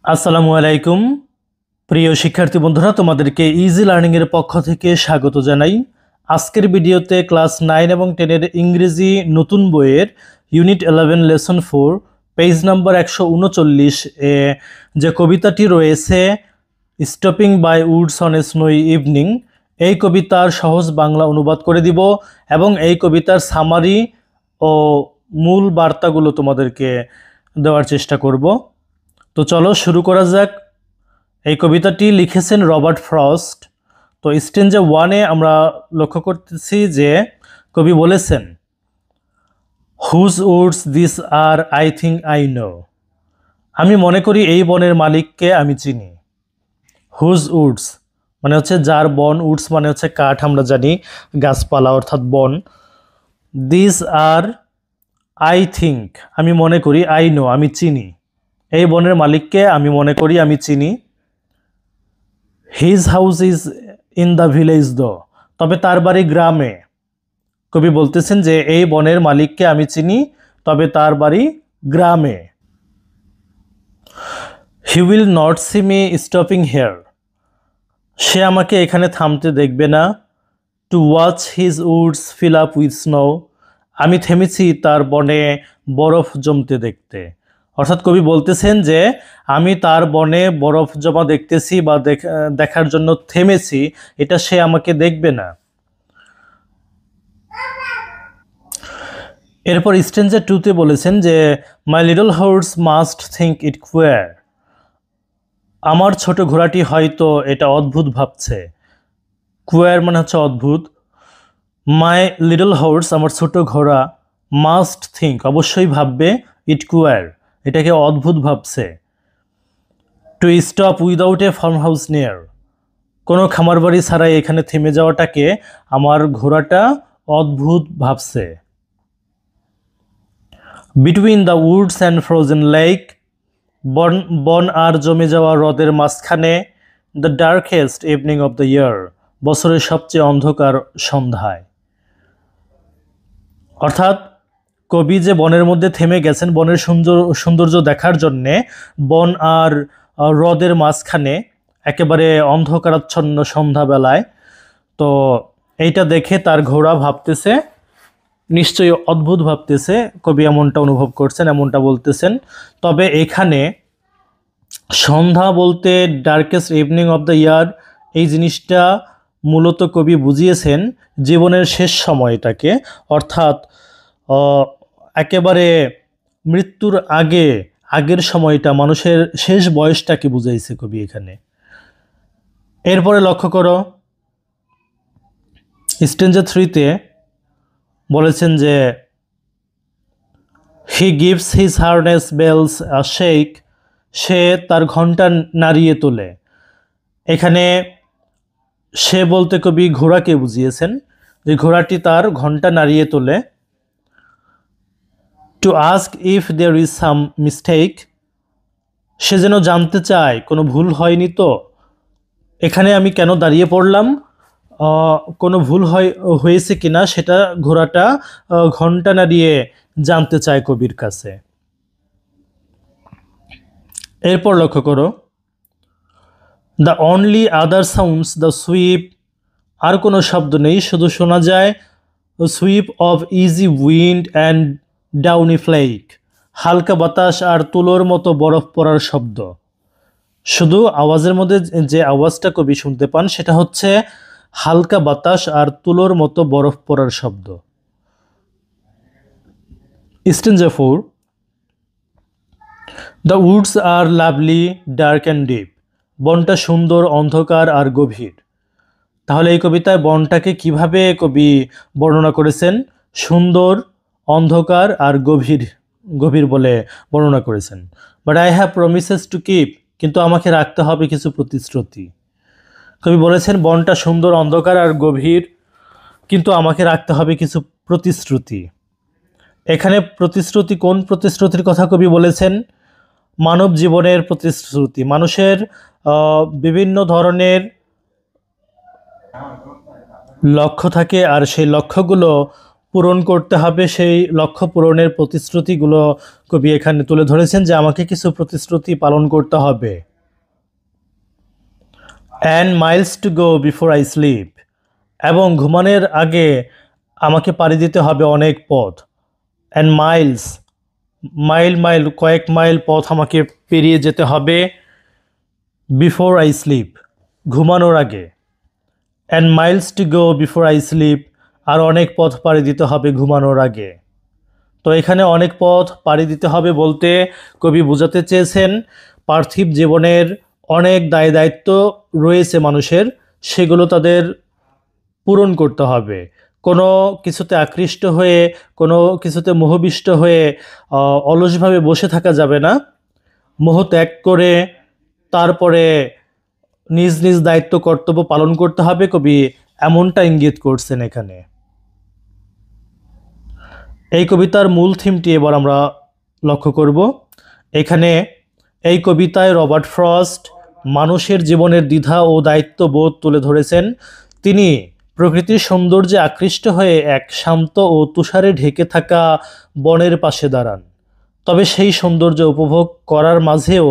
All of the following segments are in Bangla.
আসসালামু আলাইকুম প্রিয় শিক্ষার্থী বন্ধুরা, তোমাদেরকে ইজি লার্নিং এর পক্ষ থেকে স্বাগত জানাই। আজকের ভিডিওতে ক্লাস 9 এবং 10 এর ইংরেজি নতুন বইয়ের ইউনিট 11 লেসন 4 পেজ নাম্বার 139 এ যে কবিতাটি রয়েছে stopping by woods on a snowy evening, এই কবিতার সহজ বাংলা অনুবাদ করে দিব এবং এই কবিতার সামারি ও মূল বার্তাগুলো তোমাদেরকে দেওয়ার চেষ্টা করব। তো চলো শুরু করা যাক। এই কবিতাটি লিখেছেন রবার্ট ফ্রস্ট। তো স্টেঞ্জা 1-এ আমরা লক্ষ্য করতেছি যে কবি বলেছেন, whose woods this are I think I know. আমি মনে করি এই বনের মালিককে আমি চিনি। হুজ উডস মানে হচ্ছে যার বন, উডস মানে হচ্ছে কাঠ, আমরা জানি গাছপালা অর্থাৎ বন। দিস আর আই থিঙ্ক আমি মনে করি, আই নো আমি চিনি, এই বনের মালিককে আমি মনে করি আমি চিনি। His house is in the village দো, তবে তার বাড়ি গ্রামে। কবি বলতেছেন যে এই বনের মালিককে আমি চিনি, তবে তার বাড়ি গ্রামে। He will not see me stopping here, সে আমাকে এখানে থামতে দেখবে না। To watch his woods fill up with snow, আমি থেমেছি তার বনে বরফ জমতে দেখতে। অর্থাৎ কবি বলতেছেন যে আমি তার বনে বরফ জমা দেখতেছি বা দেখার জন্য থেমেছি, এটা সে আমাকে দেখবে না। এরপর স্টেঞ্জা 2-তে বলেছেন যে my little horse must think it queer, আমার ছোট ঘোড়াটি হয়তো এটা অদ্ভুত ভাবছে। কোয়ার মানে হচ্ছে অদ্ভুত। মাই লিটল হর্স আমার ছোট ঘোড়া, মাস্ট থিঙ্ক অবশ্যই ভাববে, ইট কোয়ার এটাকে অদ্ভুত ভাবছে। To stop without a farm house near, কোনো খামার বাড়ি ছাড়াই এখানে থেমে যাওয়াটাকে আমার ঘোড়াটা অদ্ভুত ভাবছে। Between the Woods and frozen lake, বন বন আর জমে যাওয়া হ্রদের মাঝখানে। The darkest evening of the year, বছরের সবচেয়ে অন্ধকার সন্ধ্যায়। অর্থাৎ কবি যে বনের মধ্যে থেমে গেছেন বনের সৌন্দর্য দেখার জন্যে, বন আর হ্রদের মাঝখানে একেবারে অন্ধকারাচ্ছন্ন সন্ধ্যাবেলায়। তো এইটা দেখে তার ঘোড়া ভাবতেছে, নিশ্চয়ই অদ্ভুত ভাবতেছে, কবি এমনটা অনুভব করছেন, এমনটা বলতেছেন। তবে এখানে সন্ধ্যা বলতে darkest evening of the year, এই জিনিসটা মূলত কবি বুঝিয়েছেন জীবনের শেষ সময়টাকে, অর্থাৎ একেবারে মৃত্যুর আগের সময়টা, মানুষের শেষ বয়সটাকে বুঝাইছে কবি এখানে। এরপরে লক্ষ্য করো স্টেঞ্জা 3-তে বলেছেন যে he gives his harness bells a shake, সে তার ঘণ্টা নাড়িয়ে তোলে। এখানে সে বলতে কবি ঘোড়াকে বুঝিয়েছেন যে ঘোড়াটি তার ঘণ্টা নাড়িয়ে তোলে। To ask if there is some mistake, সে যেন জানতে চায় কোনো ভুল হয়নি তো, এখানে আমি কেন দাঁড়িয়ে পড়লাম, কোনো ভুল হয়েছে কিনা সেটা ঘোড়াটা ঘণ্টা নাড়িয়ে জানতে চায় কবির কাছে। এরপর লক্ষ্য করো the only other sound's the sweep, আর কোনো শব্দ নেই, শুধু শোনা যায় sweep of easy wind and downy flake, হালকা বাতাস আর তুলোর মতো বরফ পড়ার শব্দ। শুধু আওয়াজের মধ্যে যে আওয়াজটা কবি শুনতে পান সেটা হচ্ছে হালকা বাতাস আর তুলোর মতো বরফ পড়ার শব্দ। Stanza 4, the woods are lovely dark and deep, বনটা সুন্দর, অন্ধকার আর গভীর। তাহলে এই কবিতায় বনটাকে কিভাবে কবি বর্ণনা করেছেন? সুন্দর, অন্ধকার আর গভীর বলে বর্ণনা করেছেন। But I have promises to keep, কিন্তু আমাকে রাখতে হবে কিছু প্রতিশ্রুতি। কবি বলেছেন বনটা সুন্দর, অন্ধকার আর গভীর, কিন্তু আমাকে রাখতে হবে কিছু প্রতিশ্রুতি। এখানে প্রতিশ্রুতি, কোন প্রতিশ্রুতির কথা কবি বলেছেন? মানব জীবনের প্রতিশ্রুতি। মানুষের বিভিন্ন ধরনের লক্ষ্য থাকে আর সেই লক্ষ্যগুলো পূরণ করতে হবে, সেই লক্ষ্য পূরণের প্রতিশ্রুতিগুলো কবি এখানে তুলে ধরেছেন যে আমাকে কিছু প্রতিশ্রুতি পালন করতে হবে। And miles to go before I slip, এবং ঘুমানোর আগে আমাকে পাড়ি দিতে হবে অনেক পথ। অ্যান্ড মাইলস, মাইল মাইল কয়েক মাইল পথ আমাকে পেরিয়ে যেতে হবে। বিফোর আই স্লিপ, ঘুমানোর আগে। And miles to go before I sleep, আর অনেক পথ পাড়ি দিতে হবে ঘুমানোর আগে। তো এখানে অনেক পথ পাড়ি দিতে হবে বলতে কবি বোঝাতে চেয়েছেন পার্থিব জীবনের অনেক দায় দায়িত্ব রয়েছে মানুষের, সেগুলো তাদের পূরণ করতে হবে। কোনো কিছুতে আকৃষ্ট হয়ে, কোনো কিছুতে মোহবিষ্ট হয়ে অলসভাবে বসে থাকা যাবে না। মোহ ত্যাগ করে তারপরে নিজ নিজ দায়িত্ব কর্তব্য পালন করতে হবে, কবি এমনটা ইঙ্গিত করছেন এখানে। এই কবিতার মূল থিমটি এবার আমরা লক্ষ্য করব। এখানে এই কবিতায় রবার্ট ফ্রস্ট মানুষের জীবনের দ্বিধা ও দায়িত্ববোধ তুলে ধরেছেন। তিনি প্রকৃতির সৌন্দর্যে আকৃষ্ট হয়ে এক শান্ত ও তুষারে ঢেকে থাকা বনের পাশে দাঁড়ান। তবে সেই সৌন্দর্য উপভোগ করার মাঝেও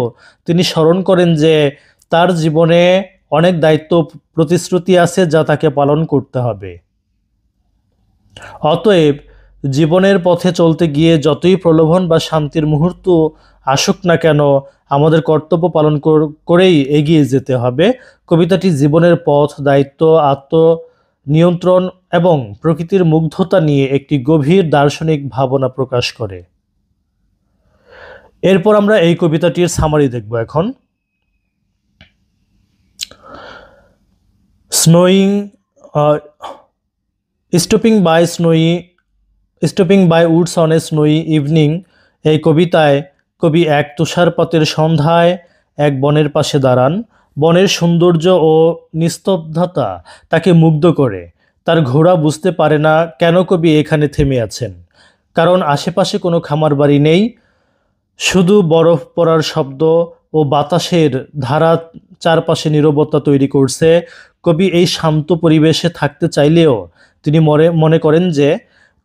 তিনি স্মরণ করেন যে তার জীবনে অনেক দায়িত্ব প্রতিশ্রুতি আছে যা তাকে পালন করতে হবে। অতএব জীবনের পথে চলতে গিয়ে যতই প্রলোভন বা শান্তির মুহূর্ত আসুক না কেন, আমাদের কর্তব্য পালন করেই এগিয়ে যেতে হবে। কবিতাটি জীবনের পথ, দায়িত্ব, আত্মনিয়ন্ত্রণ এবং প্রকৃতির মুগ্ধতা নিয়ে একটি গভীর দার্শনিক ভাবনা প্রকাশ করে। এরপর আমরা এই কবিতাটির সামারি দেখব এখন। Snowing stopping by woods on a snowy evening, এই কবিতায় কবি এক তুষারপাতের সন্ধ্যায় এক বনের পাশে দাঁড়ান। বনের সৌন্দর্য ও নিস্তব্ধতা তাকে মুগ্ধ করে। তার ঘোড়া বুঝতে পারে না কেন কবি এখানে থেমে আছেন, কারণ আশেপাশে কোনো খামার বাড়ি নেই। শুধু বরফ পড়ার শব্দ ও বাতাসের ধারা চারপাশে নীরবতা তৈরি করছে। কবি এই শান্ত পরিবেশে থাকতে চাইলেও তিনি মনে করেন যে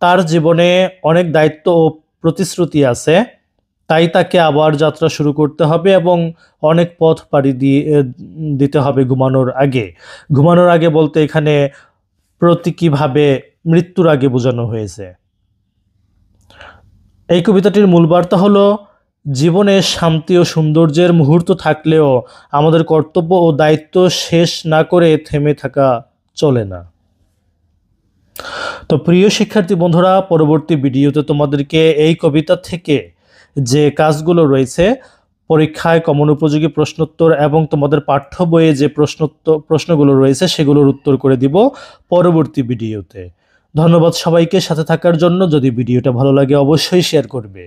তার জীবনে অনেক দায়িত্ব ও প্রতিশ্রুতি আছে, তাই তাকে আবার যাত্রা শুরু করতে হবে এবং অনেক পথ পাড়ি দিতে হবে ঘুমানোর আগে। ঘুমানোর আগে বলতে এখানে প্রতীকীভাবে মৃত্যুর আগে বোঝানো হয়েছে। এই কবিতাটির মূল বার্তা হলো জীবনে শান্তি ও সৌন্দর্যের মুহূর্ত থাকলেও আমাদের কর্তব্য ও দায়িত্ব শেষ না করে থেমে থাকা চলে না। তো প্রিয় শিক্ষার্থী বন্ধুরা, পরবর্তী ভিডিওতে তোমাদেরকে এই কবিতা থেকে যে কাজগুলো রয়েছে, পরীক্ষায় কমন উপযোগী প্রশ্নোত্তর এবং তোমাদের পাঠ্য বইয়ে যে প্রশ্নগুলো রয়েছে সেগুলোর উত্তর করে দিব পরবর্তী ভিডিওতে। ধন্যবাদ সবাইকে সাথে থাকার জন্য। যদি ভিডিওটা ভালো লাগে অবশ্যই শেয়ার করবে।